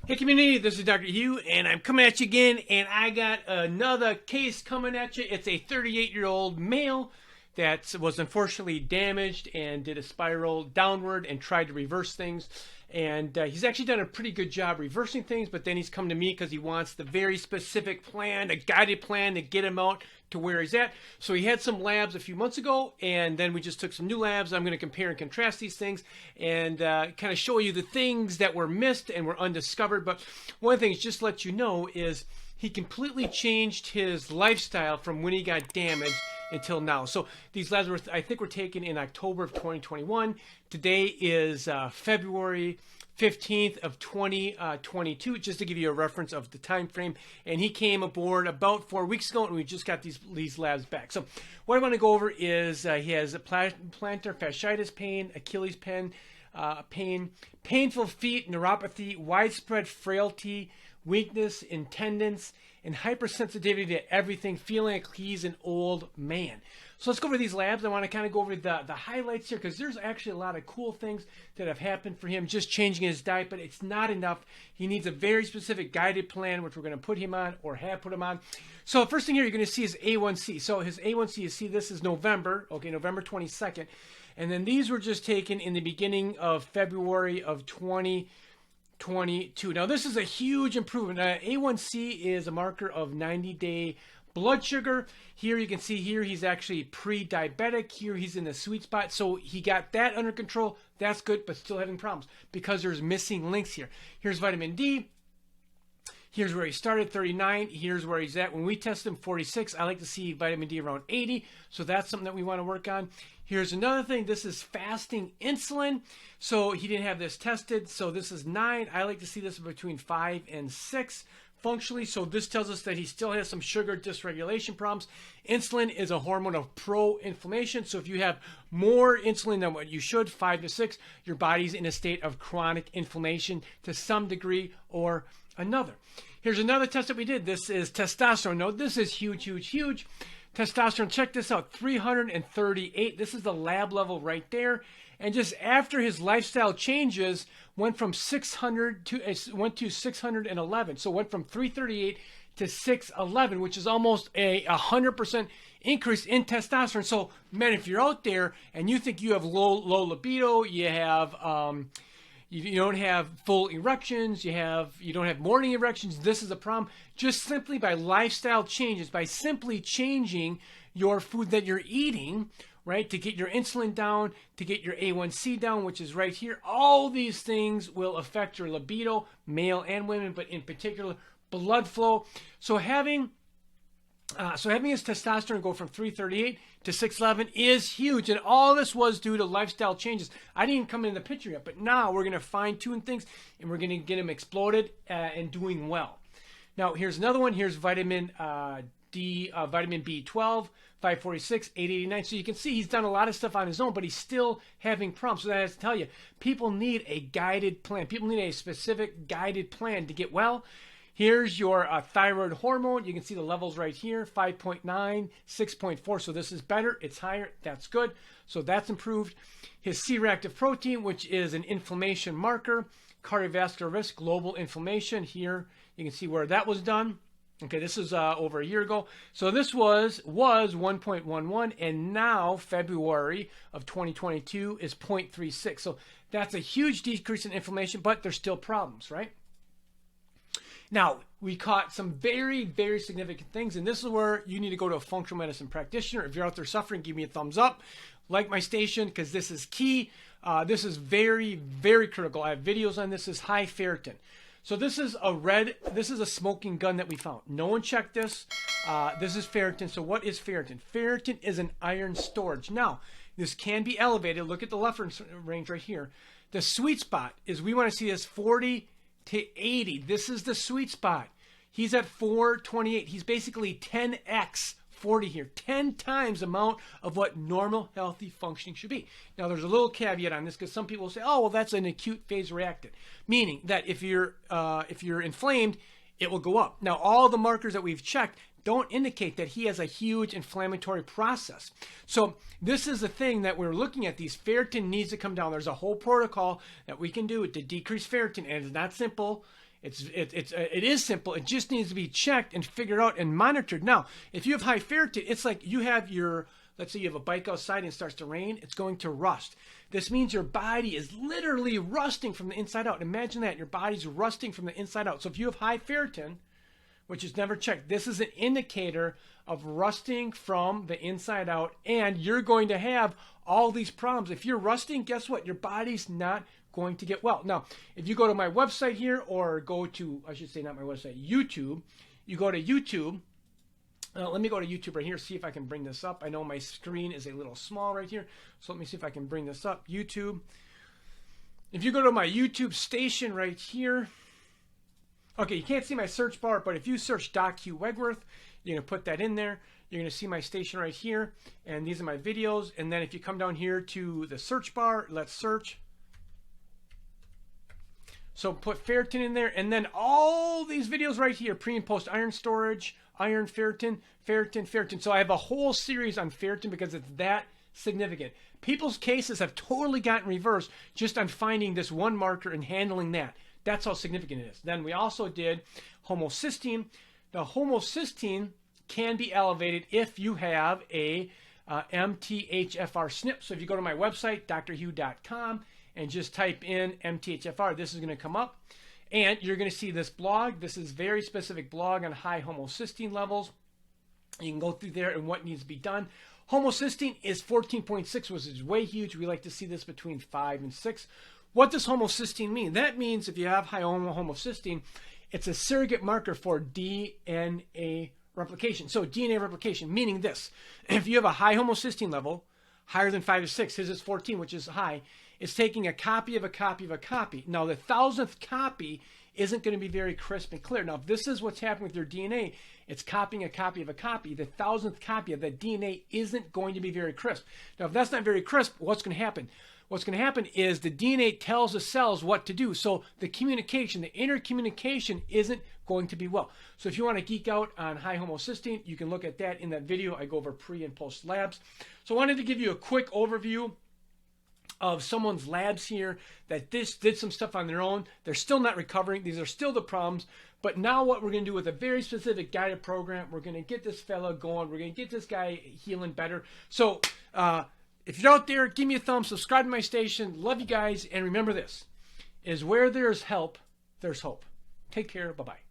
Hey community, this is Dr. Hugh and I'm coming at you again, and I got another case coming at you. It's a 38-year-old male that was unfortunately damaged and did a spiral downward and tried to reverse things. And he's actually done a pretty good job reversing things, but then he's come to me because he wants the very specific plan, a guided plan to get him out to where he's at. So he had some labs a few months ago, and then we just took some new labs. I'm going to compare and contrast these things and kind of show you the things that were missed and were undiscovered. But one of the things, just to let you know, is he completely changed his lifestyle from when he got damaged until now. So these labs were, I think, were taken in October of 2021. Today is February 15th of 2022, just to give you a reference of the time frame. And he came aboard about 4 weeks ago, and we just got these labs back. So what I want to go over is he has a plantar fasciitis pain, Achilles pain, painful feet, neuropathy, widespread frailty, weakness in tendons, and hypersensitivity to everything, feeling like he's an old man. So let's go over these labs. I want to kind of go over the highlights here, because there's actually a lot of cool things that have happened for him just changing his diet, but it's not enough. He needs a very specific guided plan, which we're going to put him on or have put him on. So first thing here you're going to see is A1C. So his A1C, you see this is November, okay, November 22nd. And then these were just taken in the beginning of February of 2022. Now this is a huge improvement. A1C is a marker of 90-day blood sugar. Here you can see here he's actually pre-diabetic. Here he's in the sweet spot. So he got that under control. That's good, but still having problems because there's missing links here. Here's vitamin D. Here's where he started, 39. Here's where he's at. When we test him, 46. I like to see vitamin D around 80. So that's something that we want to work on. Here's another thing. This is fasting insulin. So he didn't have this tested. So this is 9. I like to see this between 5 and 6 functionally. So this tells us that he still has some sugar dysregulation problems. Insulin is a hormone of pro-inflammation. So if you have more insulin than what you should, 5 to 6, your body's in a state of chronic inflammation to some degree or another. Here's another test that we did. This is testosterone. Now this is huge, huge, huge. Testosterone, check this out, 338. This is the lab level right there. And just after his lifestyle changes, went from 600 to 611. So went from 338 to 611, which is almost a 100% increase in testosterone. So men, if you're out there and you think you have low libido, you have you don't have full erections, you don't have morning erections, this is a problem. Just simply by lifestyle changes, by simply changing your food that you're eating, right, to get your insulin down, to get your A1C down, which is right here, all these things will affect your libido, male and women, but in particular, blood flow. So having his testosterone go from 338 to 611 is huge, and all this was due to lifestyle changes. I didn't even come in the picture yet, but now we're going to fine-tune things, and we're going to get him exploded and doing well. Now, here's another one. Here's vitamin D, vitamin B12, 546, 889. So you can see he's done a lot of stuff on his own, but he's still having problems. So that has to tell you, people need a guided plan. People need a specific guided plan to get well. Here's your thyroid hormone. You can see the levels right here, 5.9, 6.4. So this is better. It's higher. That's good. So that's improved. His C-reactive protein, which is an inflammation marker, cardiovascular risk, global inflammation. Here you can see where that was done. Okay, this is over a year ago. So this was 1.11, and now February of 2022 is 0.36. So that's a huge decrease in inflammation, but there's still problems, right? Now, we caught some very, very significant things, and this is where you need to go to a functional medicine practitioner. If you're out there suffering, give me a thumbs up. Like my station, because this is key. This is very, very critical. I have videos on this. This is high ferritin. So this is a smoking gun that we found. No one checked this. This is ferritin. So what is ferritin? Ferritin is an iron storage. Now, this can be elevated. Look at the left range right here. The sweet spot is we want to see this 40 to 80. This is the sweet spot. He's at 428. He's basically 10x 40 here, 10 times the amount of what normal healthy functioning should be. Now there's a little caveat on this, because some people say, oh well, that's an acute phase reactant, meaning that if you're inflamed, it will go up. Now all the markers that we've checked don't indicate that he has a huge inflammatory process. So this is the thing that we're looking at. These ferritin needs to come down. There's a whole protocol that we can do to decrease ferritin, and it's not simple. It is simple. It just needs to be checked and figured out and monitored. Now, if you have high ferritin, it's like you have your, let's say you have a bike outside and it starts to rain, it's going to rust. This means your body is literally rusting from the inside out. Imagine that, your body's rusting from the inside out. So if you have high ferritin, which is never checked, this is an indicator of rusting from the inside out, and you're going to have all these problems. If you're rusting, guess what? Your body's not going to get well. Now, if you go to my website here, or go to, I should say not my website, YouTube, you go to YouTube. Let me go to YouTube right here, see if I can bring this up. I know my screen is a little small right here, so let me see if I can bring this up. YouTube. If you go to my YouTube station right here, okay, you can't see my search bar, but if you search 𝗀𝗂𝗴𝗵𝗁 𝗚, you're going to put that in there. You're going to see my station right here, and these are my videos. And then if you come down here to the search bar, let's search. So put ferritin in there, and then all these videos right here, pre and post iron storage, iron, ferritin, ferritin, ferritin. So I have a whole series on ferritin because it's that significant. People's cases have totally gotten reversed just on finding this one marker and handling that. That's how significant it is. Then we also did homocysteine. The homocysteine can be elevated if you have a MTHFR SNP. So if you go to my website, drhugh.com, and just type in MTHFR, this is going to come up. And you're going to see this blog. This is very specific blog on high homocysteine levels. You can go through there and what needs to be done. Homocysteine is 14.6, which is way huge. We like to see this between 5 and 6. What does homocysteine mean? That means if you have high homocysteine, it's a surrogate marker for DNA replication. So DNA replication, meaning this. If you have a high homocysteine level, higher than 5 to 6, his is 14, which is high, it's taking a copy of a copy of a copy. Now, the 1,000th copy isn't going to be very crisp and clear. Now, if this is what's happening with your DNA, it's copying a copy of a copy. The 1,000th copy of that DNA isn't going to be very crisp. Now, if that's not very crisp, what's going to happen? What's going to happen is the DNA tells the cells what to do. So the communication, the inner communication isn't going to be well. So if you want to geek out on high homocysteine, you can look at that in that video. I go over pre and post labs. So I wanted to give you a quick overview of someone's labs here that this did some stuff on their own. They're still not recovering. These are still the problems. But now what we're going to do with a very specific guided program, we're going to get this fella going. We're going to get this guy healing better. So if you're out there, give me a thumb, subscribe to my station. Love you guys. And remember this, is where there's help, there's hope. Take care. Bye-bye.